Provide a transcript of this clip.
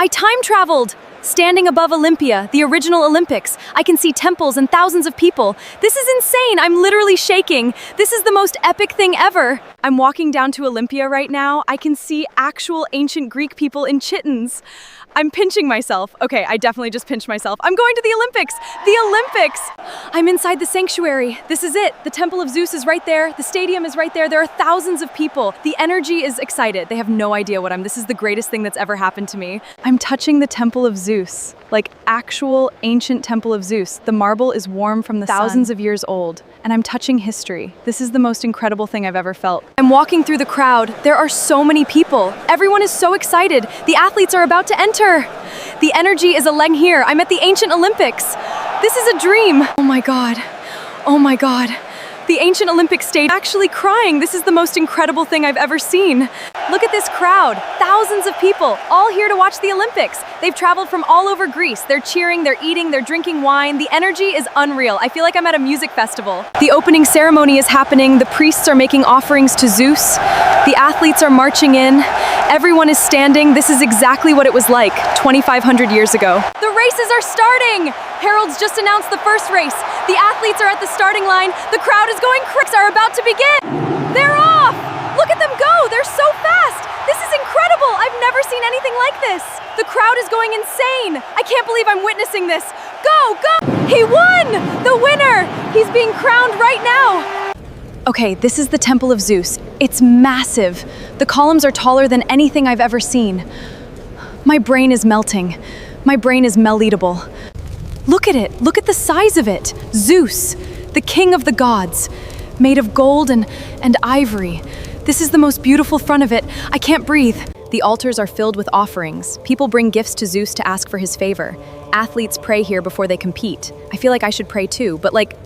I time traveled! Standing above Olympia, the original Olympics, I can see temples and thousands of people. This is insane! I'm literally shaking. This is the most epic thing ever. I'm walking down to Olympia right now. I can see actual ancient Greek people in chitons. I'm pinching myself. Okay, I definitely just pinched myself. I'm going to the Olympics! The Olympics! I'm inside the sanctuary. This is it. The Temple of Zeus is right there. The stadium is right there. There are thousands of people. The energy is excited. They have no idea what this is the greatest thing that's ever happened to me. I'm touching the Temple of Zeus, like actual ancient Temple of Zeus. The marble is warm from the thousands of years old, and I'm touching history. This is the most incredible thing I've ever felt. I'm walking through the crowd. There are so many people. Everyone is so excited. The athletes are about to enter. The energy is here. I'm at the ancient Olympics. This is a dream. Oh my God. Oh my God. The ancient Olympic stage actually crying. This is the most incredible thing I've ever seen. Look at this crowd. Thousands of people, all here to watch the Olympics. They've traveled from all over Greece. They're cheering, they're eating, they're drinking wine. The energy is unreal. I feel like I'm at a music festival. The opening ceremony is happening. The priests are making offerings to Zeus. The athletes are marching in. Everyone is standing. This is exactly what it was like 2,500 years ago. The races are starting! Heralds just announced the first race. The athletes are at the starting line. The crowd is going crazy. Are about to begin. They're off! Look at them go! They're so fast! This is incredible! I've never seen anything like this. The crowd is going insane. I can't believe I'm witnessing this. Go, go! He won! The winner! He's being crowned right now. Okay, this is the Temple of Zeus. It's massive. The columns are taller than anything I've ever seen. My brain is melting. My brain is mel-eatable. Look at it. Look at the size of it. Zeus, the king of the gods, made of gold and ivory. This is the most beautiful front of it. I can't breathe. The altars are filled with offerings. People bring gifts to Zeus to ask for his favor. Athletes pray here before they compete. I feel like I should pray too, but like